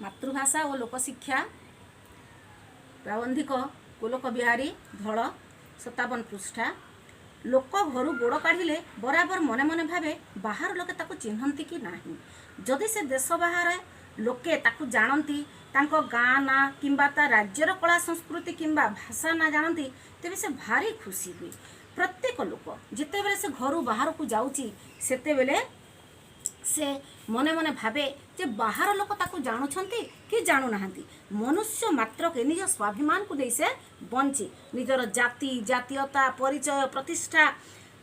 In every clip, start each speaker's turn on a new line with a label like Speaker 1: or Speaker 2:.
Speaker 1: मातृभाषा और लोकशिक्षा प्राबंधिक गोलोक बिहारी धल 57 पृष्ठा। लोक घर गोड़ काढ़िले बराबर मने मने भावे बाहर लोके ताकू चिन्हती कि नाही। जदि से देश बाहर लोके ताकू जानती तांको गाँ ना किंबा ता राज्यर कला संस्कृति किंबा भाषा ना जानती तेबे से भारी खुशी हुई। प्रत्येक लोक जिते बेले से घर बाहर को जाउची सेते बेले से मने मने भावे जे बाहर लोक ताकू जानुछंती कि जानु नाहंती। मनुष्य मात्र के निज स्वाभिमान को दे से बंची निजर जाति जातीयता परिचय प्रतिष्ठा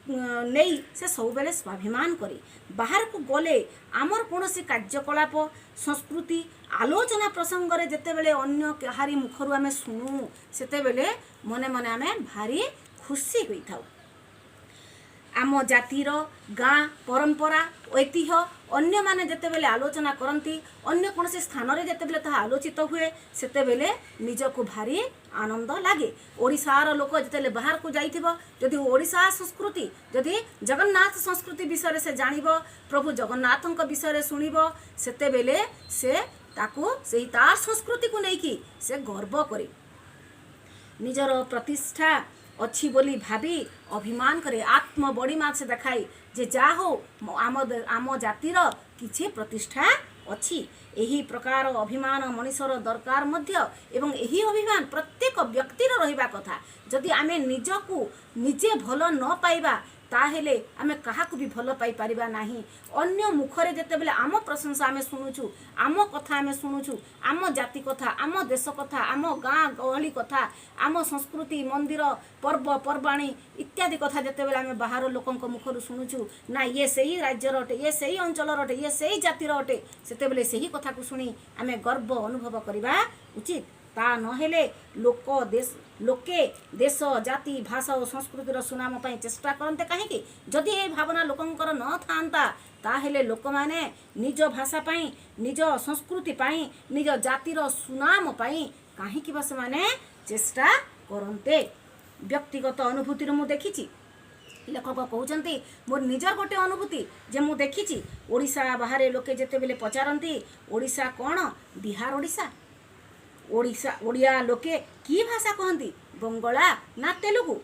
Speaker 1: नहीं से सब बेले स्वाभिमान करे। बाहर को गले आमर कौनसी कार्यकलाप संस्कृति आलोचना प्रसंग रे जेते बेले अन्य कहारी मुखरु आमे सुनु सेते बेले मने मने आमे भारी खुशी होई थाउ। आम जातिर गाँ परंपरा ऐतिह्य अन्य माने जेते बेले आलोचना करती अन्य कौन से स्थान रे जेते बेले ताहा आलोचित हुए सेते बेले निजको भारी आनंद लागे। ओडिशार लोक जेते बाहर को जाइथिबो जदि ओडिशा संस्कृति जदि जगन्नाथ संस्कृति विषय से जानिबो प्रभु जगन्नाथଙ୍କ विषय सुनिबो सेते बेले से ताको सेही तार संस्कृति को नेकी से गर्व करे निजर प्रतिष्ठा अच्छी बोली भाभी अभिमान करे आत्म बड़ी मात से देखाई जे जा हो आम जातिर किछि प्रतिष्ठा अच्छी। एही प्रकार अभिमान मनुष्यर दरकार मध्य एवं एही अभिमान प्रत्येक व्यक्तिर रहिबा कथा। जदि आमे निजको निजे भल न पाइबा ताहेले आमे काहाकु भी भल पाई परिबा नाही। अन्य मुखरे जेते बेले आम प्रशंसा आमे सुनुछु आम कथा आमे सुनुछु आम जाति कथा आम देश कथा आम गाँ गहली कथा आम संस्कृति मंदिर पर्व पर्वाणी इत्यादि कथा जेते बेले आमे बाहर लोकंक मुखरु सुनुछु ना ये सही राज्यर अटे ये सही अंचलर अटे ये सही जातिर अटे सेते बेले सही कथा को सुनी आमे गर्व अनुभव करिबा उचित। ता नहेले लोके देश जाति भाषा और संस्कृतिर सुनाम पाई चेष्टा करते कहीं जदि ये भावना लोकंकर न थांता ताहेले लोक माने निज भाषा पाई निज संस्कृति पाई निज जातिर सुनाम पाई कहीं बस माने चेष्टा करते। व्यक्तिगत अनुभूति मु देखिछि लेखक कहते मोर निजर गोटे अनुभूति जे मु देखिछि ओडिशा बाहर लोके जेते बेले पचारती ओडिशा कौन बिहार ओडिशा ओडिशा ओडिया लोके की भाषा कहती बंगला ना तेलुगु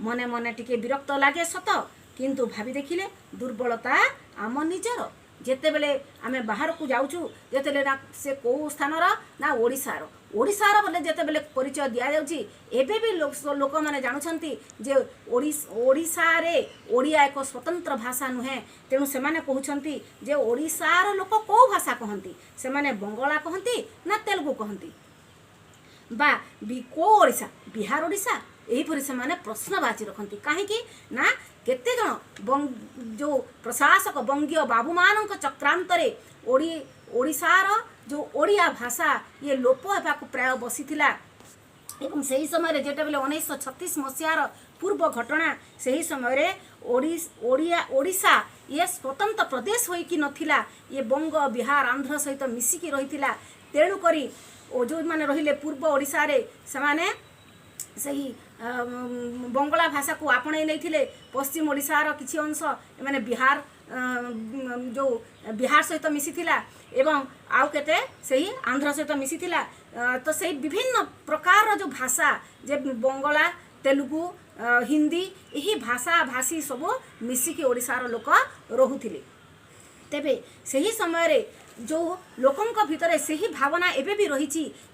Speaker 1: मने मने टिके विरक्त लागे सत किंतु भाभी देखिले दुर्बलता आम निजर जेते बेले आमे बाहर को जाउछु जेते बेले ना से को स्थानर ना ओडिशार ओडिशार बोले जेते बेले परिचय दिया जाउची एबे भी लोक माने जानुछंती जे ओडिशा रे ओडिया एक स्वतंत्र भाषा नुहे तेणु से माने कहउछंती जे ओडिशार लोक को भाषा कहंती से माने बंगला कहंती ना तेलुगु कहंती बा को ओडिशा बिहार ओडिशा यहीपरी से माने प्रश्नवाची रखती कहीं ना केते जन जो प्रशासक बंगीय बाबू मानक चक्रांतरे ओडिशार जो ओडिया भाषा ये लोप होगाक प्राय बसीथिला एवं सही समय जेटा बेले 1936 मसीहार पूर्व घटना सही समय ओडिशा ये स्वतंत्र प्रदेश होइकी नथिला ये बंग बिहार आंध्र सहित मिसिकी रहिथिला तेणु करी ओ जो माने रहिले पूर्व ओडिशा रे समाने सही बंगला भाषा को आपणे नैथिले पश्चिम ओडिशार किछि अंश माने बिहार जो बिहार सहित मिसिथिला एवं आउ केते सही आंध्र सहित मिसिथिला तो सही विभिन्न प्रकार जो भाषा जे बंगला तेलुगु हिंदी यही भाषा भाषी सब मिसिकी ओडिशार लोक रहुथिले। तेबे सही समय रे जो लोकंक भितरे सही भावना एबे भी रही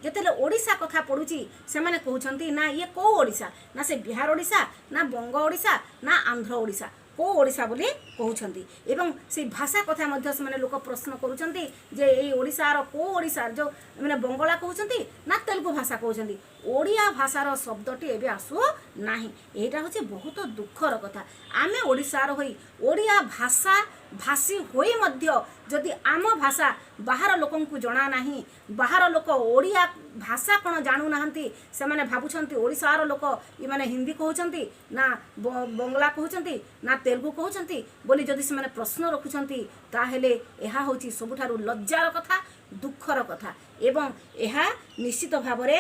Speaker 1: जेतेले ओडिशा कथा पड़ुची से माने कहउछंती ना ये को ओडिशा ना से बिहार ओडिशा ना बंग ओडिशा ना आंध्र ओडिशा को ओडिशा बोली कहउछंती एवं से भाषा कथा मध्य से माने लोक प्रश्न करूछंती जे ए ओडिशार को ओडिशा जो माने बंगला कहउछंती ना तेलुगु भाषा कहउछंती ओडिया भाषार शब्दटी एबे आसु नाही। एटा होचे बहुत दुखर कथा आमे ओडिशार होई ओडिया भाषा भाषी होई मध्य जदि आम भाषा बाहर लोकन को जना नाही बाहर लोक ओडिया भाषा कौन जानू नाहंती से माने भाबुछंती ओडिशार लोक ये माने हिंदी कहउछंती ना बंगला कहउछंती ना तेलुगु कहउछंती बोली जदि से माने प्रश्न रखुछंती ताहेले एहा होची सबुठारु लज्जार कथा दुखर कथा एवं एहा निश्चित भावरे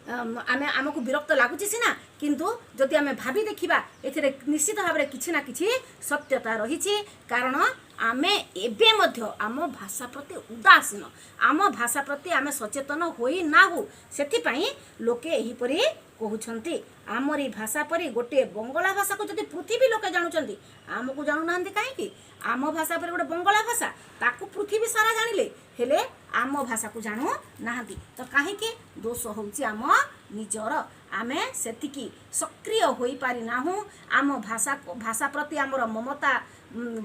Speaker 1: आमे आमको विरक्त लगुच सीना किंतु जदि आमे भाभी देखिबा एथिरे निश्चित भाव में किछि ना किछि सत्यता रही कारण आमे एबे मध्य आम भाषा प्रति उदासीन आम भाषा प्रति आमे सचेतन होई ना हो सेथिपाई लोके एहीपरि कहउछंती आमरी भाषा परि गोटे बंगला भाषा को जदि पृथ्वी लोके जानुचंती आमको जानु नांदी काहेकि आम भाषा परि गोटे बंगला भाषा ताकू पृथ्वी सारा जानिले हेले आम भाषा को जानु नांदी तो काहेकि दोष होउची आम निजर आमे सेतिकी सक्रिय होई पारि नाहु आम भाषा प्रति आमर ममता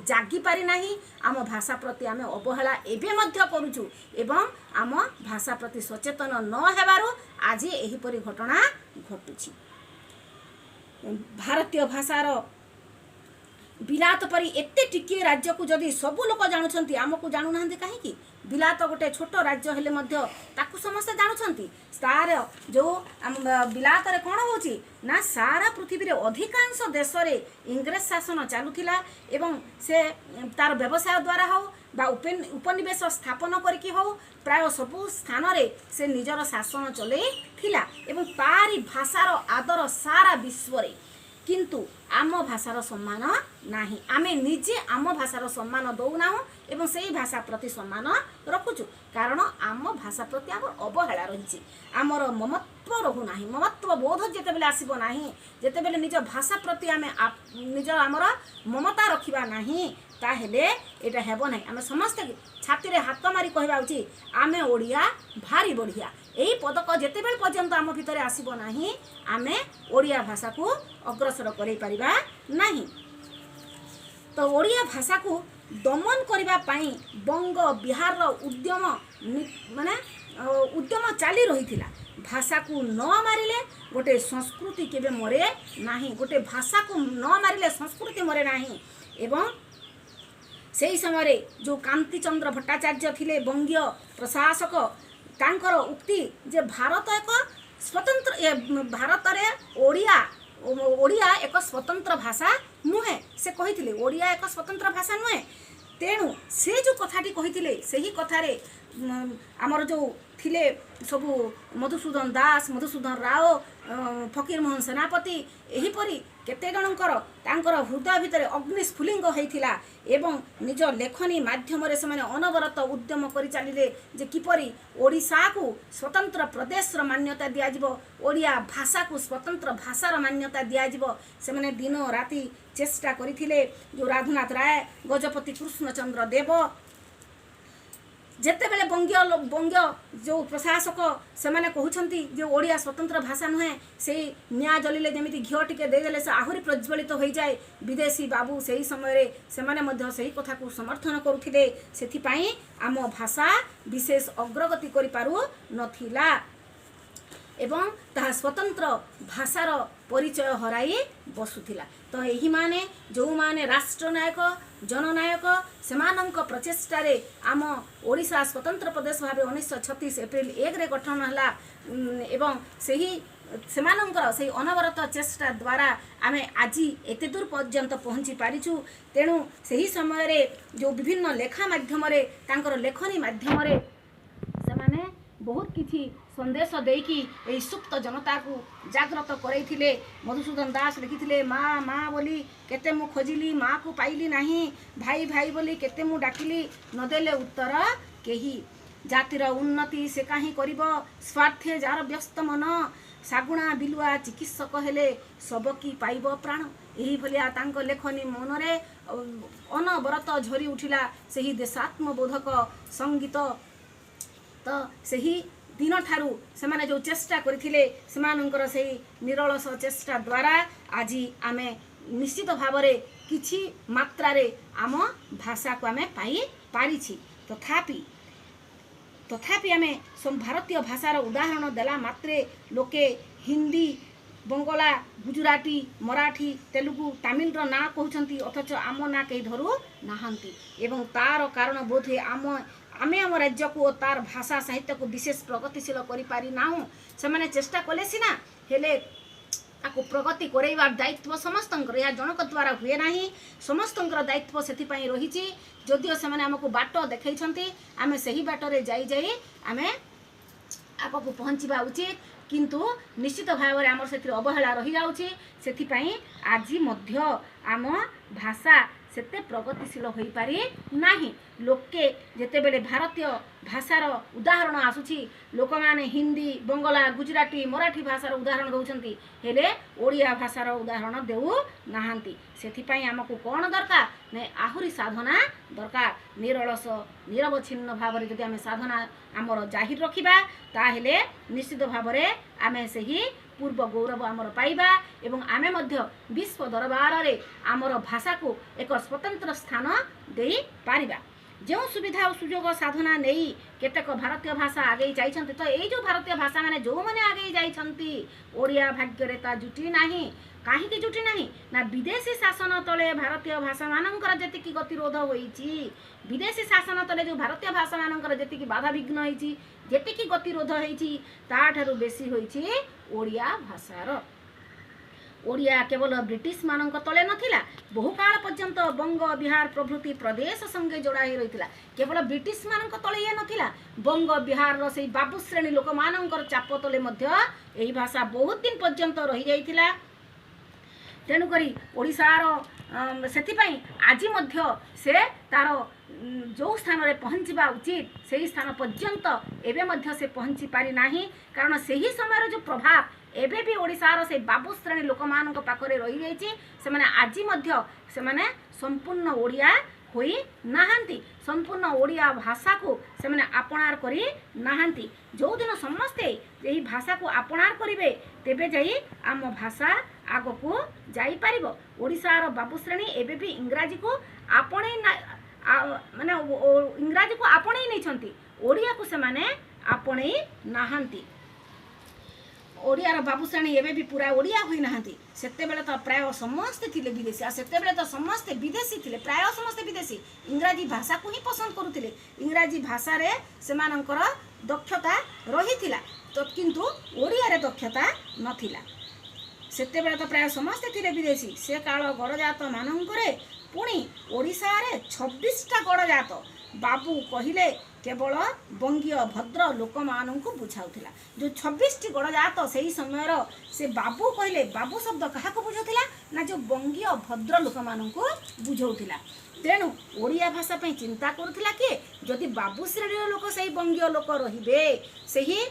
Speaker 1: जागी पारि नाही आम भाषा प्रति आमे अवहेला एबे मध्य करूछु एवं आम भाषा प्रति सचेतन न हेबारु आज एहीपरि घटना घटुछि। भारतीय भाषार बिलात परी एते टिकिए राज्य को जदि सबु लोक जानुछंती आमको जानु नांदी काहेकि बिलात गोटे छोट राज्य हेले मध्य ताकू समस्त जानुछंती तार जो बिलात रे कोन होची ना सारा पृथ्वी रे अधिकांश देश रे इंग्रेज शासन चालुथिला एवं से तार व्यवसाय द्वारा हो बा उपनिवेश स्थापन करके हो प्राय सबु स्थान रे से निजर शासन चले थिला एवं तारी भाषार आदर सारा विश्व रे किंतु आम भाषार सम्मान नाही आमे निजे आम भाषार सम्मान दौना एवं से भाषा प्रति सम्मान रखुचु कारण आम भाषा प्रति आम अवहेला रही आमर ममत्व रहू नाही ममत्व बोध जेतेबेले आसीबो नाही जेतेबेले निज भाषा प्रति आमे निज आमर ममता रखिबा नाही ताहेले एटा हेबो नाही आमे समस्त छाती रे हाथ मारी कहबा उचित आमे ओडिया भारी बढ़िया एही पदक जेतेबेले पर्यंत आम भितरे आसीबो नाही आमे ओडिया भाषा को अग्रसर करै परिबा नाही। तो ओडिया भाषा को दमन करबा पई बंग बिहार रो उद्यम माने उद्यम चाली रहिथिला भाषा को न मारिले गोटे संस्कृति केबे मरे नाही गोटे भाषा को न मारिले संस्कृति मरे नाही एवं सेही समय जो कांति चंद्र भट्टाचार्य थिले बंगीय प्रशासक तांकर उक्ति जे भारत एक स्वतंत्र भारत रे ओडिया एक स्वतंत्र भाषा नुहे से कहिथिले ओडिया एक स्वतंत्र भाषा नुहे तेणु से जो कथाटी कहिथिले सही कथारे आमर जो थिले सबु मधुसूदन दास मधुसूदन राव फकीर मोहन सेनापति एहीपरि केते जनकर तांकर हृदय भितर अग्निस्फुलिंग होइथिला एवं निज लेखनी माध्यम रे से अनवरत उद्यम करि चालिले जे किपरि ओडिशा को स्वतंत्र प्रदेश रो मान्यता दिया जिवो ओडिया भाषा को स्वतंत्र भाषा रो मान्यता दिया जिवो से माने दिन राति चेष्टा करिथिले जो राघुनाथ राय गजपति कृष्णचंद्र देव जेते बेले बंग्य जो प्रशासक से माने कहउछंती जो ओडिया स्वतंत्र भाषा नुहे से न्याय जलिले जेमिति घिओ टिके देदेले से आहुरी प्रज्वलित हो जाए विदेशी बाबू सही समय रे से माने मध्य सही कथा को समर्थन करुथिले सेथि पई आम भाषा विशेष अग्रगति करि पारु नथिला एवं ता स्वतंत्र भाषार परिचय हराई बसुथिला। तो यही माने जो माने राष्ट्रनायक जननायक सेमानंक प्रचेष्टारे आम ओडिशा स्वतंत्र प्रदेश भाव 1936 एप्रिल 1 रे गठन हला एवं सही सेमानंकर सही अनवरत चेष्टा द्वारा आमे आजी एते दूर पर्यंत पहुँची पारिछु। तेणु सही समय रे जो विभिन्न लेखा माध्यम रे तांकर लेखनी माध्यम रे सेमाने बहुत किछि संदेश देकी ए सुप्त जनता को जागृत करैथिले। मधुसूदन दास लिखिथिले माँ माँ बोली केते मु खोजिली माँ को पाइली नहीं भाई भाई बोली केते मु डाकिली नदेले उत्तर केही जातिर उन्नति से काहे करिब स्वार्थे जार व्यस्त मन सागुणा बिलुआ चिकित्सक हेले सबकी पाइब प्राण यही भलिया तांक लेखनी मनरे अनवरत झरी उठिला सही देशात्मबोधक संगीत। तो सही दिन ठारू से माने जो चेष्टा करथिले सेमानंकर सही निरलस चेष्टा द्वारा आज आमे निश्चित भाव रे किछि मात्रा रे आम भाषा को आमे पाई पारिछि। तथापि आमे भारतीय भाषार उदाहरण देला मात्रे लोके हिंदी बंगला गुजराती मराठी तेलुगु तमिल रो ना कहउछंती अथच आम ना कई धरू नाहंती एवं तार कारण बोधे आमे आम राज्य को तार भाषा साहित्य को विशेष प्रगतिशील करि पारि नाहु से माने चेष्टा कले सिना हेले ताको प्रगति करैबार दायित्व समस्तंकर या जनक द्वारा हुए नाही समस्तंकर दायित्व सेथि पई रहिछि। जदिओ से माने हमको बाट देखैछंती आमे सही बाटरे जाई आमे आपको पहुँचवा उचित किंतु निश्चित भाव में आमर से अवहेला रही जाउछि। सेथिपाई आज मध्य आम भाषा सेते प्रगतिशील हो पारि नाही। लोके जेतेबेले भारतीय भाषार उदाहरण आसुछि लोक माने हिंदी बंगला गुजराती मराठी भाषार उदाहरण दउछंती हेले ओडिया भाषार उदाहरण देउ नाहांती। सेथिपाई आमको कौन दरकार ने आहुरी साधना दरकार। निरलस निरवच्छिन्न भाव में जदि आम साधना आमर जाहिर रखिबा ताहेले निश्चित भाव में आम सही पूर्व गौरव आमर पाइबा एवं आमे मध्य विश्व दरबार रे आमर भाषा को एक स्वतंत्र स्थान देई पारिबा। जो सुविधा और सुजोग साधना नहीं केतेक भारतीय भाषा आगे जाइछन्ति तो यही जो भारतीय भाषा माने जो माने आगे जाइछन्ति ओडिया भाग्य ता जुटी नाही। काहीकि जुटी नाही ना विदेशी शासन तले भारतीय भाषा मानकर जेतिकी गतिरोध होईची विदेशी शासन तले जो भारतीय भाषा मानकर जेतिकी बाधा विघ्न होईची जेतिकी गतिरोध होईची ताठारु बेसी होईची ओडिया भाषार। ओडिया केवल ब्रिटिश मानक तले नथिला बहुकाल पर्यंत बंग बिहार प्रभृति प्रदेश संगे जोड़ा ही रहिथिला। केवल ब्रिटिश मानक तले ये नथिला बंग बिहार रो सेई बाबू श्रेणी लोक मानकर चाप तले मध्य एही भाषा बहुत दिन पर्यंत रही जाइथिला। तेणुकरी ओडिशार सेथिपाई आज मध्य से तार जो स्थान रे पहुँचवा उचित से स्थान पर्यंत एबे मध्य से पहुँची पारि नाही। कारण सही समय जो प्रभाव एबे भी ओडिशार से बाबू श्रेणी लोक मानक पाखरे रही जाइछि। सेमाने आज मध्य सेमाने संपूर्ण ओडिया होई नाहांती संपूर्ण ओडिया भाषा को सेमाने आपणार करी नाहांती। जो दिन समस्ते यही भाषा को आपणार करिवे तेबे जाई आम भाषा आग को जाई पारिबो। ओडिशार बाबू श्रेणी एबे भी इंग्राजी को आपणे माने इंग्राजी को आपणे नै छंती ओडिया को सेमाने आपणे नाहांती। ओडियार बाबू श्रेणी एबे भी पूरा ओडिया होई नाहांती। सेते बेले तो प्राय समस्ते थिले विदेशी आ सेते बेले तो समस्ते विदेशी थिले प्राय समस्ते विदेशी इंग्राजी भाषा को ही पसंद करुथिले। इंग्राजी भाषा रे सेमानकर दक्षता रहिथिला तो किंतु ओडिया रे दक्षता नथिला। सेते बेले तो प्राय समस्ते थिले विदेशी से काल गड़जात मानंकरे पुणी ओडिशा रे 26टा गड़जात बाबू कहिले केवल बंगीय भद्र लोक मानू बुझाऊला। जो 26टी गड़जात से समय से बाबू कहले बाबू शब्द क्या बुझाऊला ना जो बंगीय भद्र लोक मानू बुझाऊला। तेणु ओडिया भाषा पे चिंता करुला किए जदि बाबू श्रेणी लोक से बंगीय लोक रे से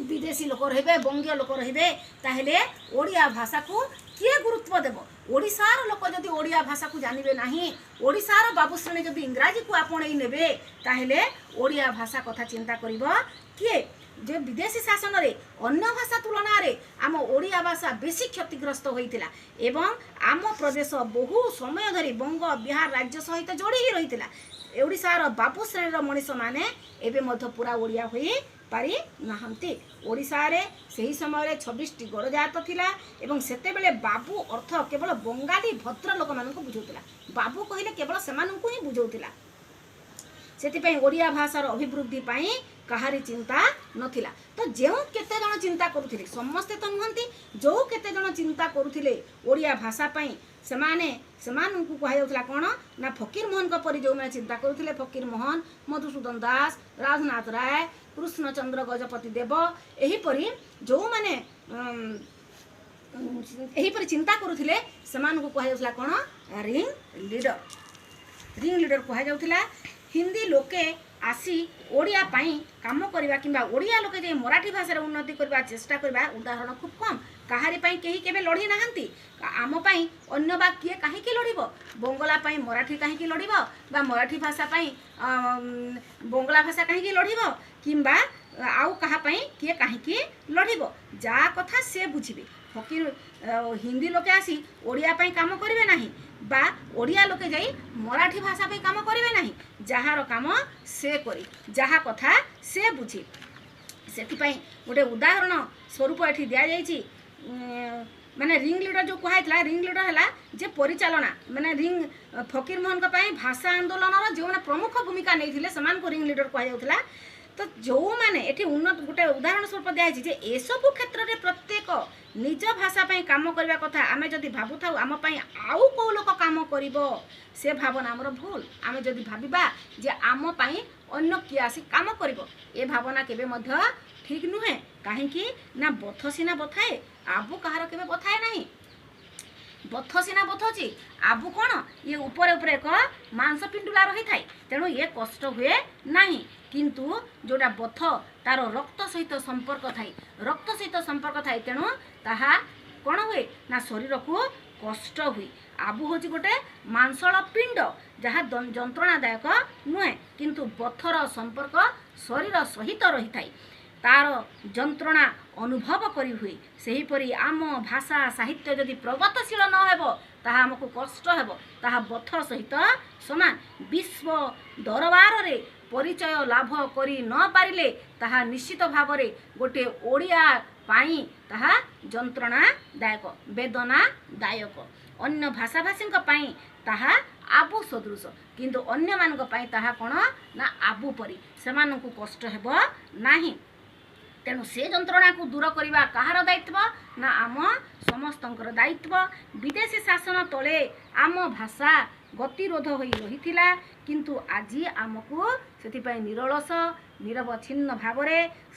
Speaker 1: विदेशी लोक रे बंगीय लोक रे ताहेले ओडिया भाषा को किए गुरुत्व देव। ओडिशार लोक जदि ओडिया भाषा को जानवे नहीं ओडिशार बाबू श्रेणी जदि इंग्राजी को आपणे नेबे ताहेले ओडिया भाषा कथा चिंता करिबो किए। जो विदेशी शासन रे अन्य भाषा तुलना रे आम ओडिया भाषा बेसी क्षतिग्रस्त होइतिला एवं आम प्रदेश बहु समय धरी बंग बिहार राज्य सहित जोड़ी ही रहितिला। ओडिशार बाबू श्रेणीर मनीष माने एबे मध्य पूरा ओडिया होई पारि नाहंती। ओडिशा रे सही समय 26टी गड़जात थिला एवं सेते बेले बाबू अर्थ केवल बंगाली भद्र लोक मानक बुझौतिला। बाबू कहिले केवल सेमानंकु ही बुझौतिला। सेतिपई ओडिया भाषार अभिवृद्धि पाई कहारी चिंता नथिला। तो जो केते जन चिंता करुथिले समस्ते तो नुहंती जो केते जन चिंता करुथिले ओडिया भाषा पाई सेमानंकु कहा जाउतला कोन ना फकीर मोहन का परि जो मैं चिंता करुथिले फकीर मोहन मधुसूदन दास राजनाथ राय कृष्णचंद्र गजपति देव एही परि जो माने एही परि चिंता करुथिले सेमानंकु कहा जाउतला कोन रिंग लीडर कहा जाउतला। हिंदी लोके आसी ओडिया पाई काम करबा किंबा ओडिया लोके जे मराठी भाषा उन्नति करबा चेष्टा करबा उदाहरण खूब कम। कहारी पाई केही केबे लड़ी नाहंती आम पाई अन्य बा किए काहे की लड़िबो बंगला पाई मराठी काहे की लड़िबो बा मराठी भाषा पाई बंगला भाषा काहे की लड़िबो किंबा आउ कहा पाई किए काहे की लड़िबो जा कथा से बुझिबे। फकीर हिंदी लोके आसी ओडिया पाई काम करिवे नाही बा ओडिया लोके जाई मराठी भाषा पे काम करिवे नाही जहार काम से करी जहा कथा से बुझी। सेतिपाई गोटे उदाहरण स्वरूप एठी दिया जाइछि माने रिंग लीडर जो कहला रिंग लीडर हला जे परिचालना माने रिंग फकीर मोहन का पाई भाषा आंदोलन जो माने प्रमुख भूमिका नैथिले समान को रिंग लीडर कहा जाउतला। तो जो माने एठी उन्नत गोटे उदाहरण स्वरूप दिया जाइछि जे ए सब क्षेत्र रे प्रत्येक निज भाषा पाई काम करबा कथा आमे जदि भाबु थाउ आम पाई आउ को लोक काम करिवो से भावना हमर भूल। आमे जदि भाबिबा जे आम पाई अन्य किए आसी काम करिवो ए भावना केबे मध्य ठीक नुहे कहीं ना बथ सीना बथाए आबु कहार केबे बथाए नहीं बथ सीना बथुची आबु कौन ये ऊपर ऊपर एक मांसपिंडुला रही थाए तेणु ये कष्ट हुए नहीं किंतु जोटा बथ तार रक्त सहित संपर्क थाए रक्त सहित संपर्क थाए तेणु ताहा कौन हुए ना शरीर को कष्ट हुए आबु हूँ गोटे मांसल पिंड जहाँ जंत्रणादायक नुहे किंतु बथर संपर्क शरीर सहित रही थाए तार जंत्रणा अनुभव करी हुए सेहीपरि आम भाषा साहित्य जदि प्रगतशील न हेबो ताहा हमको कष्ट हेबो ताहा बथ सहित समान विश्व दरबार रे परिचय लाभ करी न पारिले ताहा निश्चित भाव रे गोटे ओडिया पाई ताहा जंत्रणादायक वेदनादायक अन्य भाषाभाषी पाई ताहा आबु सदृश किंतु अन्य मानक पाई ताहा कोन ना आबु परी सेमानकु कष्ट हेबो नाही तेणु से जंत्रणा को दूर करने कहार दायित्व ना आम समस्तंकर दायित्व विदेशी शासन तले आम भाषा गतिरोध हो रही किंतु आज आमको से निरलस निरवच्छिन्न भाव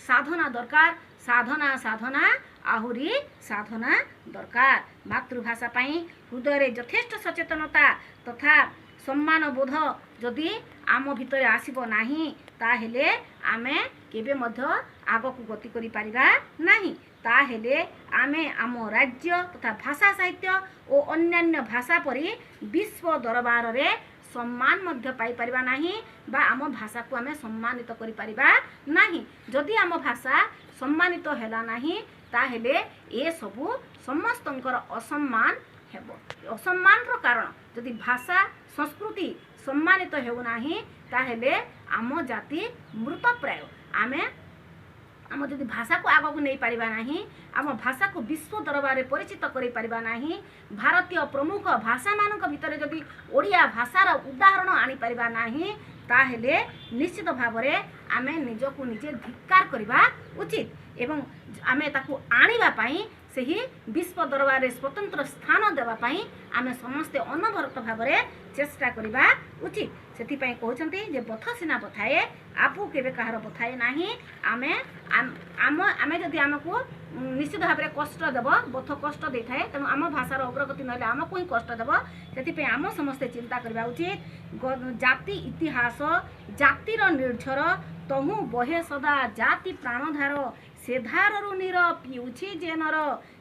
Speaker 1: साधना दरकार साधना साधना आहुरी साधना दरकार मातृभाषा पाई हृदय यथेष्ट सचेतनता तथा सम्मान बोध जदि आम भितर आसीब नाही ताहेले आमे केबे मध्य आगकू गति करि पारिबा नाही ताहेले आमे आम राज्य तथा भाषा साहित्य और अन्यान्य भाषा परि विश्व दरबार रे सम्मान मध्य पाई पारिबा नाही बा आम भाषा को आमे सम्मानित करि पारिबा नाही जदि आम भाषा सम्मानित हैला नाही ताहेले ए सबु समस्तंकर असम्मान हेबो असम्मान रो कारण जदि भाषा संस्कृति सम्मानित हेउ नाही ताहेले आम जाति मृतप्राय आमे आम जदि भाषा को आग को नहीं पारिबा नाही आम भाषा को विश्व दरबार में परिचित करि पारिबा नाही भारतीय प्रमुख भाषा मानक भितर जदि ओडिया भाषार उदाहरण आनी पारिबा नाही ताहेले निश्चित भाव रे आमे निजको निजे धिक्कार करिबा उचित एवं आमे ताकू आनिबा पाई सही विश्व दरबार में स्वतंत्र स्थान देवा पाई आमे समस्ते अनवरत भाव रे चेष्टा करिबा उचित सेति पाई कहउछंती जे बथ सीना बथाए आपु केबे कहार बथाए नाही आमे आमे जदि आमको निश्चित भाव में कष्ट देव बथ कष्ट दे थाए तेणु आम भाषार अग्रगति ना आमको ही कष्ट देव से आम समस्ते चिंता करबा उचित जाति इतिहास जातिर निर्झर तहु बहे सदा जाति प्राणधार से धारु नीर पिउछि जे नर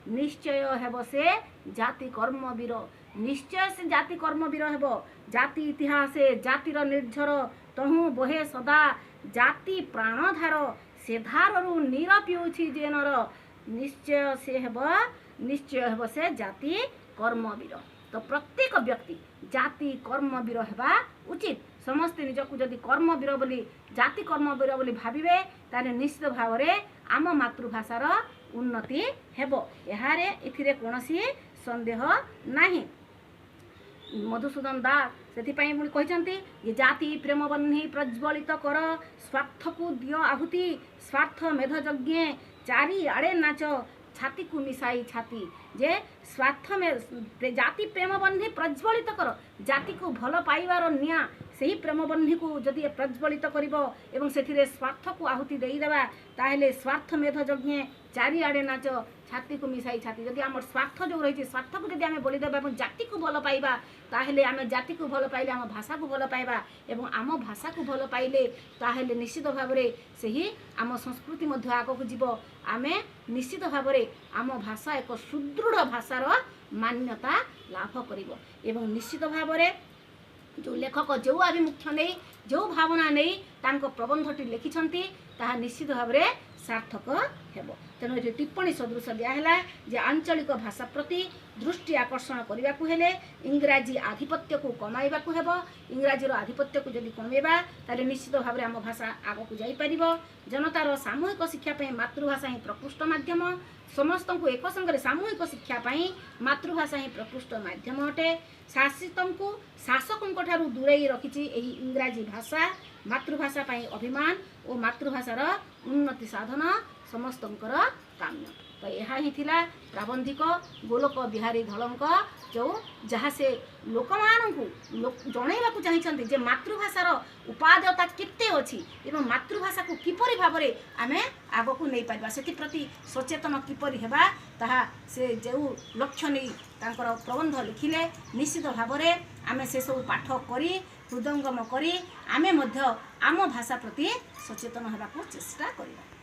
Speaker 1: निश्चय हेब से जाति कर्मवीर निश्चय से जाति कर्मवीर हेब जाति इतिहास जातिर निर्झर तहु बहे सदा जाति प्राणधार से धारु नीर पिउछि जे नर निश्चय हेब से जाति कर्मवीर तो प्रत्येक व्यक्ति जाति कर्मवीर हेबा उचित समस्त निजको जदि कर्मवीर बोली जाति कर्मवीर बोली भाविबे ताने निश्चित भाव रे आम मातृभाषार उन्नति हेबो एहारे एथिरे कोनोसी संदेह नाही मधुसूदन दास सेथिपाई मुनि कहिसंती जे जाति प्रेम बन्ही प्रज्वलित कर स्वार्थ को दियो आहुति स्वार्थ मेध यज्ञ चारि आड़े नाच छाती को मिसाई छाती जे स्वार्थ में जाति प्रेम बन्ही प्रज्वलित कर जाति को भल पाइबार निया सही प्रेम बन्ही को जदि प्रज्वलित करिबो एवं सेथिरे स्वार्थ को आहुति देई देबा ताहेले स्वार्थ मेध यज्ञ चारि आड़े नाच छाती को मिसाई छाती जदि आम स्वार्थ जो रही स्वार्थ को जदि आम बोली देबा जाति को भल पाइबा ताहेले आम जाति को भल पाइले आम भाषा को भल पाइबा एवं आम भाषा को भल पाइले ताहेले निश्चित भाव रे सही आम संस्कृति मध्य आगक जीवो आमे निश्चित भाव रे आम भाषा एक सुदृढ़ भाषार मान्यता लाभ करिवो एवं निश्चित भाव रे जो लेखक जो आभिमुख्य नहीं जो भावना नहीं तांको प्रबंधटी लिखिछंती ताहा निश्चित भाव रे सार्थक हेबो तेणु ये टिप्पणी सदृश दियाहेला जे आंचलिक भाषा प्रति दृष्टि आकर्षण करने को हेले इंग्राजी आधिपत्य को कमाइबा को हेबो इंग्राजीर आधिपत्य को जदि कमेबा ताले निश्चित भाव रे आम भाषा आगक जाई परिबो जनतार सामूहिक शिक्षा पई मातृभाषा ही प्रकृष्ट माध्यम समस्त को एक संगे सामूहिक शिक्षा पई मातृभाषा ही प्रकृष्ट माध्यम अटे शासितों को शासकों ठारू दूरेई रखिछि एही इंग्राजी भाषा मातृभाषा पई अभिमान और मातृभाषार उन्नति साधन समस्तंकर काम्य। तो यह ही थिला प्राबंधिक गोलोक बिहारी धलंक जो जहाँ से लोक जनइबा चाहिए जे मातृभाषार उपादेयता केते अच्छी एवं मातृभाषा को किपरि भाव में आमे आग को नहीं पारिबा सेति सचेतन किपरि हेबा ताहा से जो लक्ष्य नहीं तांकर प्रबंध लिखिले निश्चित भाव में आमे से सब पाठ करी हृदयंगम करी आमे मध्य आम भाषा प्रति सचेतन हेबाकू चेष्टा करिबा।